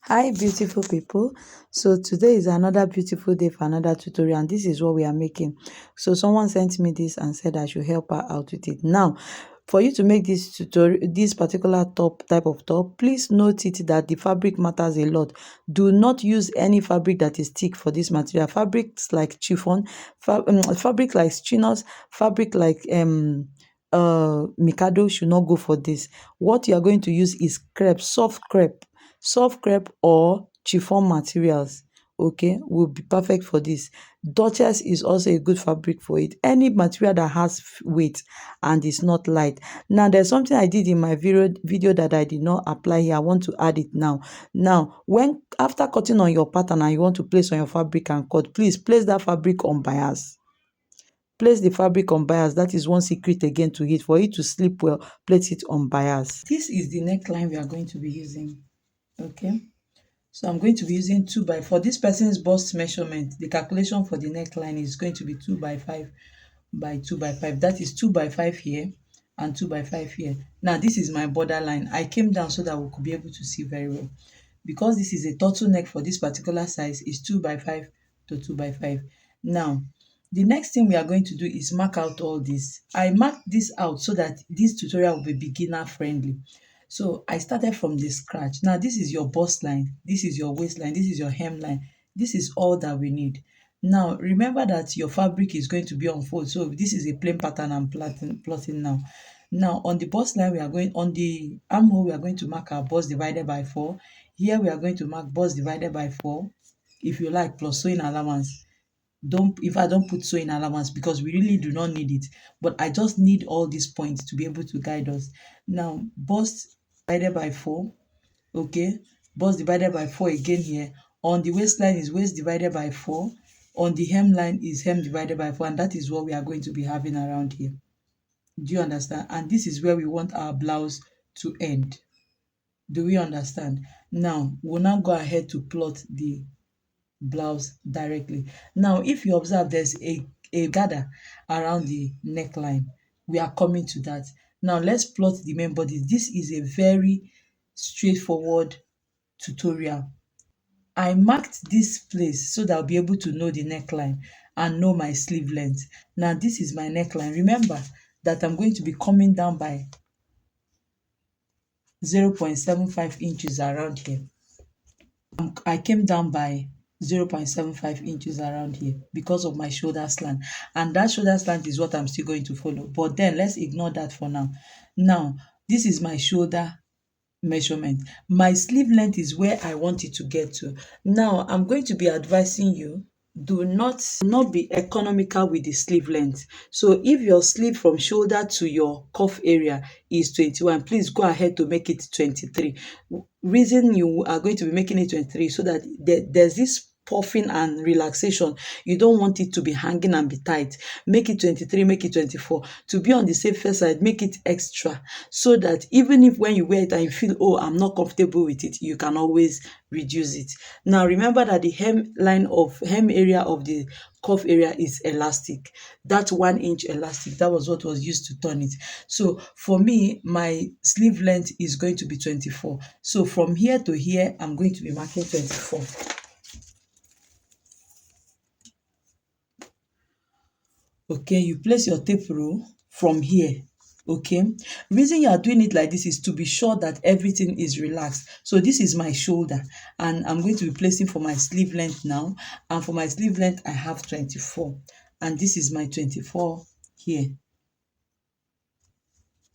Hi beautiful people. So today is another beautiful day for another tutorial, and this is what we are making. So someone sent me this and said I should help her out with it. Now for you to make this tutorial, this particular type of top, please note it that the fabric matters a lot. Do not use any fabric that is thick for this material. Fabrics like chiffon, fabric like chinos, fabric like mikado should not go for this. What you are going to use is crepe, soft crepe or chiffon materials, okay, will be perfect for this. Duchess is also a good fabric for it. Any material that has weight and is not light. Now there's something I did in my video that I did not apply here. I want to add it now. When after cutting on your pattern and you want to place on your fabric and cut, please place that fabric on bias. Place the fabric on bias. That is one secret again to it. For it to sleep well, place it on bias. This is the neckline we are going to be using. Okay, so I'm going to be using 2 by 4. This person's bust measurement, the calculation for the neckline is going to be 2 by 5 by 2 by 5. That is 2 by 5 here and 2 by 5 here. Now this is my borderline. I came down so that we could be able to see very well. Because this is a turtleneck for this particular size, is 2 by 5 to 2 by 5. Now the next thing we are going to do is mark out all this. I marked this out so that this tutorial will be beginner friendly. So I started from the scratch. Now this is your bust line, this is your waistline, this is your hemline. This is all that we need. Now remember that your fabric is going to be on fold. So this is a plain pattern I'm plotting now. Now on the bust line, on the armhole, we are going to mark our bust divided by 4. Here we are going to mark bust divided by 4, if you like, plus sewing allowance. Don't put sewing allowance because we really do not need it, but I just need all these points to be able to guide us. Now bust divided by 4, okay, bust divided by 4 again. Here on the waistline is waist divided by 4, on the hemline is hem divided by 4, and that is what we are going to be having around here. Do you understand? And this is where we want our blouse to end. Do we understand? Now we'll now go ahead to plot the blouse directly. Now if you observe, there's a gather around the neckline. We are coming to that. Now let's plot the main body. This is a very straightforward tutorial. I marked this place so that I'll be able to know the neckline and know my sleeve length. Now this is my neckline. Remember that I'm going to be coming down by 0.75 inches around here. I came down by 0.75 inches around here because of my shoulder slant, and that shoulder slant is what I'm still going to follow, but then let's ignore that for now. Now this is my shoulder measurement. My sleeve length is where I want it to get to. Now I'm going to be advising you, do not be economical with the sleeve length. So if your sleeve from shoulder to your cuff area is 21, please go ahead to make it 23. Reason you are going to be making it 23, so that there's this puffing and relaxation. You don't want it to be hanging and be tight. Make it 23, make it 24. To be on the safer side, make it extra, so that even if when you wear it and you feel, oh, I'm not comfortable with it, you can always reduce it. Now remember that the hem area of the cuff area is elastic. That 1 inch elastic, that was what was used to turn it. So for me, my sleeve length is going to be 24. So from here to here, I'm going to be marking 24. Okay, you place your tape rule from here. Okay, reason you are doing it like this is to be sure that everything is relaxed. So this is my shoulder, and I'm going to be placing for my sleeve length now, and for my sleeve length I have 24, and this is my 24 here.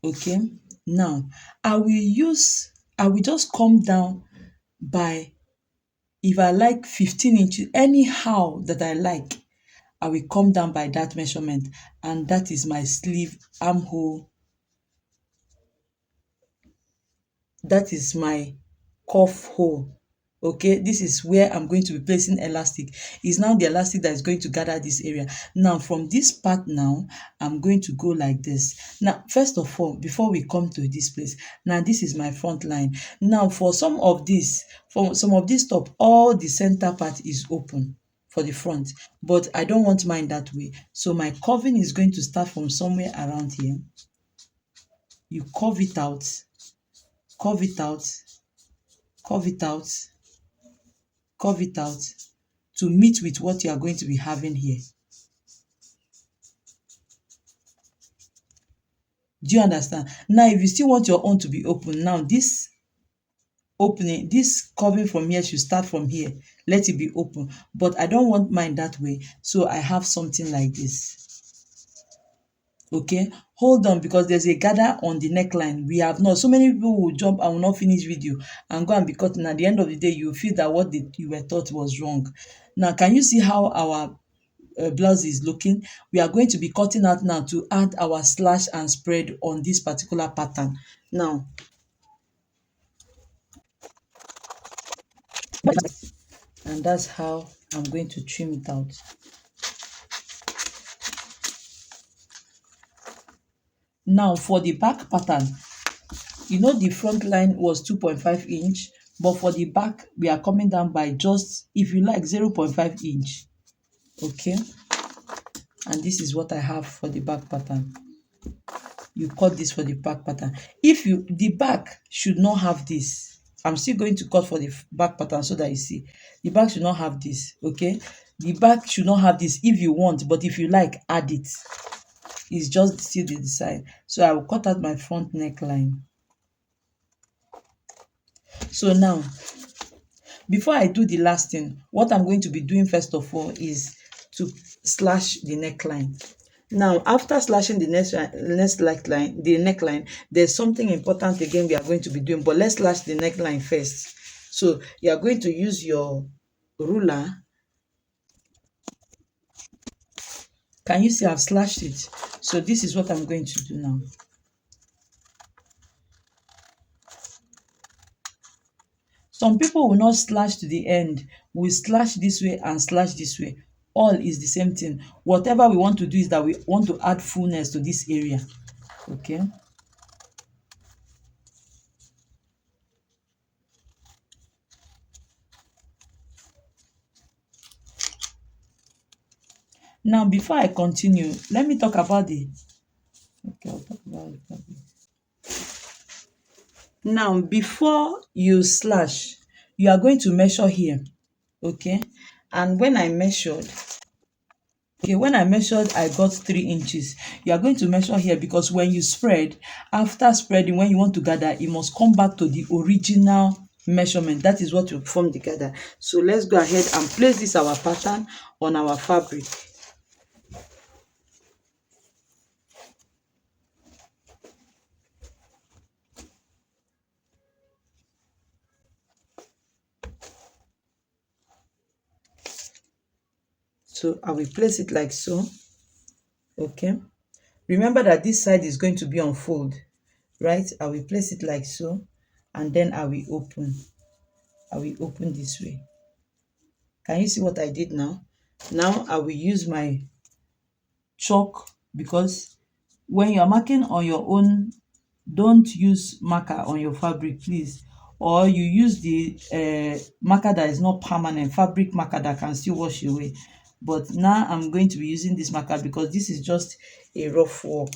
Okay, now I will just come down by, if I like, 15 inches, anyhow that I like, I will come down by that measurement, and that is my sleeve armhole. That is my cuff hole. Okay, this is where I'm going to be placing elastic. It's now the elastic that is going to gather this area. Now from this part, now I'm going to go like this. Now first of all, before we come to this place, now this is my front line. Now for some of this top, all the center part is open for the front, but I don't want mine that way. So my curving is going to start from somewhere around here. You curve it out, curve it out, curve it out, curve it out to meet with what you are going to be having here. Do you understand? Now, if you still want your own to be open, now this opening, this curving from here should start from here. Let it be open. But I don't want mine that way. So I have something like this. Okay, hold on, because there's a gather on the neckline. We have not, so many people will jump and will not finish video and go and be cutting. At the end of the day, you feel that what you were taught was wrong. Now, can you see how our blouse is looking? We are going to be cutting out now to add our slash and spread on this particular pattern. Now, and that's how I'm going to trim it out. Now, for the back pattern, you know the front line was 2.5 inch, but for the back we are coming down by just, if you like, 0.5 inch. Okay, and this is what I have for the back pattern. You cut this for the back pattern. If you, the back should not have this. I'm still going to cut for the back pattern so that you see the back should not have this. Okay, the back should not have this if you want, but if you like, add it. It's just still the design. So I will cut out my front neckline. So now, before I do the last thing, what I'm going to be doing first of all is to slash the neckline. Now, after slashing the neckline, there's something important again we are going to be doing, but let's slash the neckline first. So you are going to use your ruler. Can you see I've slashed it? So this is what I'm going to do now. Some people will not slash to the end. We slash this way and slash this way. All is the same thing. Whatever we want to do is that we want to add fullness to this area. Okay. Now, before I continue, let me talk about the. Okay, I'll talk about it. Now, before you slash, you are going to measure here. Okay. And when I measured, okay, when I measured, I got 3 inches. You are going to measure here because when you spread, after spreading, when you want to gather, it must come back to the original measurement. That is what will form the gather. So let's go ahead and place this our pattern on our fabric. So I will place it like so. Okay. Remember that this side is going to be on fold, right? I will place it like so, and then I will open. I will open this way. Can you see what I did now? Now I will use my chalk, because when you are marking on your own, don't use marker on your fabric, please. Or you use the marker that is not permanent, fabric marker that can still wash away. But now I'm going to be using this marker because this is just a rough work.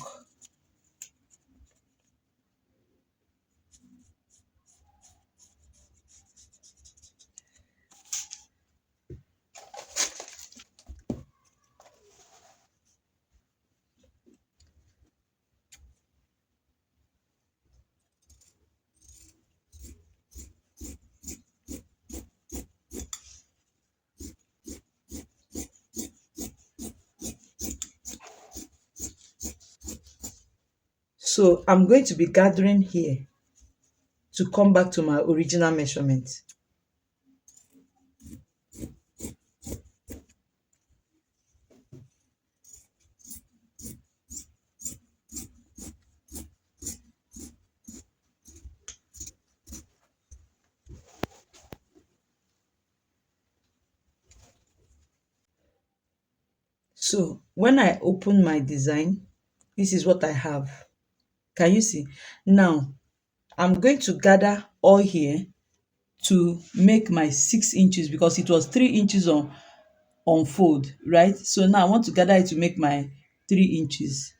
So I'm going to be gathering here to come back to my original measurement. So when I open my design, this is what I have. Can you see? Now, I'm going to gather all here to make my 6 inches because it was 3 inches on fold, right? So now I want to gather it to make my 3 inches.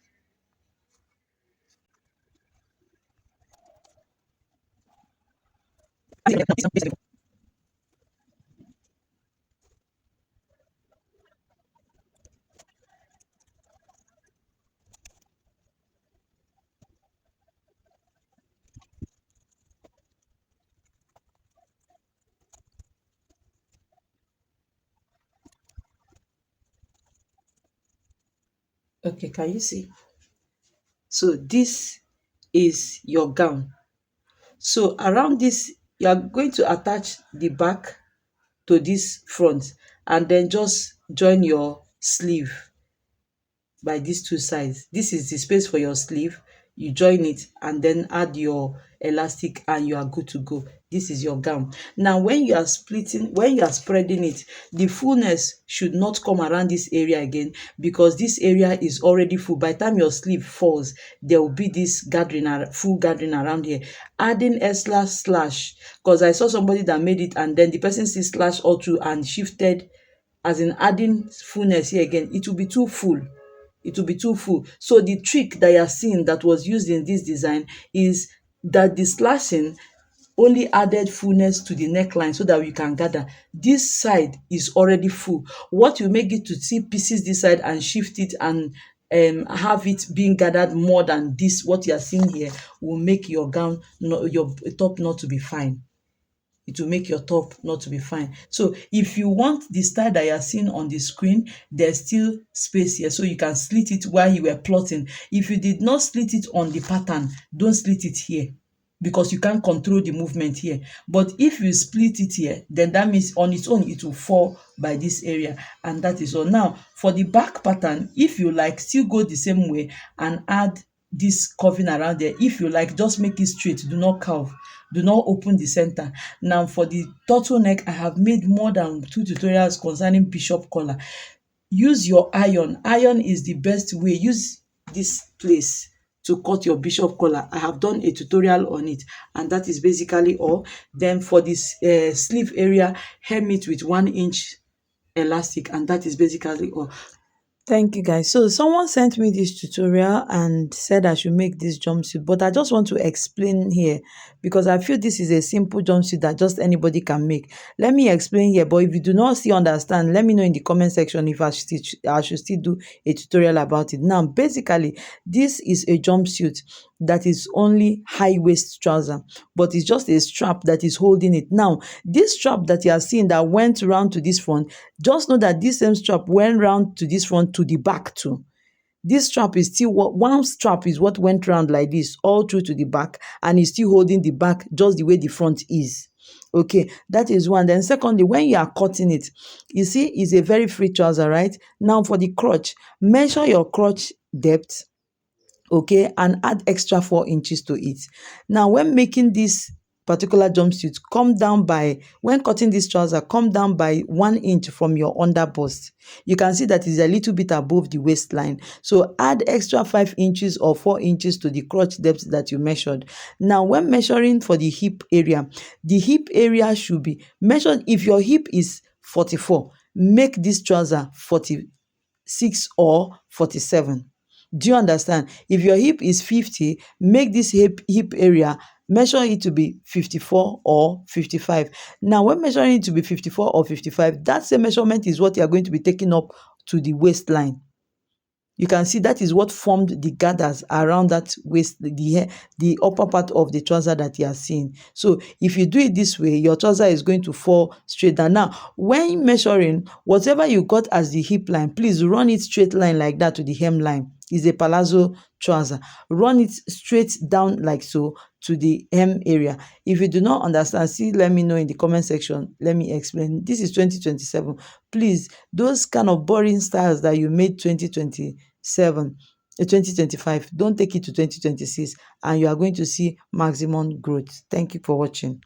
Okay, can you see? So this is your gown. So around this, you are going to attach the back to this front and then just join your sleeve by these two sides. This is the space for your sleeve. You join it and then add your elastic and you are good to go. This is your gown. Now, when you are splitting, when you are spreading it, the fullness should not come around this area again because this area is already full. By the time your sleeve falls, there will be this gathering, full gathering around here. Adding extra slash, because I saw somebody that made it and then the person see slash all through and shifted, as in adding fullness here again, it will be too full. It will be too full. So the trick that you are seeing that was used in this design is that the slashing only added fullness to the neckline so that we can gather. This side is already full. What will make it to see pieces this side and shift it and have it being gathered more than this, what you are seeing here, will make your gown, your top not to be fine. It will make your top not to be fine. So if you want the style that you are seeing on the screen, there's still space here so you can slit it while you were plotting. If you did not slit it on the pattern, don't slit it here because you can't control the movement here. But if you split it here, then that means on its own it will fall by this area, and that is all. Now for the back pattern, if you like, still go the same way and add this curving around there. If you like, just make it straight, do not curve, do not open the center. Now for the turtleneck, I have made more than 2 tutorials concerning bishop collar. Use your iron. Iron is the best way. Use this place to cut your bishop collar. I have done a tutorial on it, and that is basically all. Then for this sleeve area, hem it with 1 inch elastic, and that is basically all. Thank you guys. So someone sent me this tutorial and said I should make this jumpsuit, but I just want to explain here because I feel this is a simple jumpsuit that just anybody can make. Let me explain here, but if you do not still understand, let me know in the comment section if I should still do a tutorial about it. Now, basically, this is a jumpsuit that is only high waist trouser, but it's just a strap that is holding it. Now, this strap that you are seeing that went round to this front, just know that this same strap went round to this front to the back too. This strap is still one strap is what went round like this all through to the back, and is still holding the back just the way the front is. Okay, that is one. Then secondly, when you are cutting it, you see it's a very free trouser, right? Now for the crotch, measure your crotch depth, okay, and add extra 4 inches to it. Now when making this particular jumpsuit, come down by, when cutting this trouser, come down by 1 inch from your under bust. You can see that is a little bit above the waistline, so add extra 5 inches or 4 inches to the crotch depth that you measured. Now when measuring for the hip area should be measured. If your hip is 44, make this trouser 46 or 47. Do you understand? If your hip is 50, make this hip area, measure it to be 54 or 55. Now, when measuring it to be 54 or 55, that same measurement is what you are going to be taking up to the waistline. You can see that is what formed the gathers around that waist, the upper part of the trouser that you are seeing. So if you do it this way, your trouser is going to fall straight down. Now, when measuring, whatever you got as the hip line, please run it straight line like that to the hemline. Is a palazzo trouser. Run it straight down like so to the hem area. If you do not understand, see, let me know in the comment section. Let me explain. This is 2027. Please, those kind of boring styles that you made 2027, 2025, don't take it to 2026, and you are going to see maximum growth. Thank you for watching.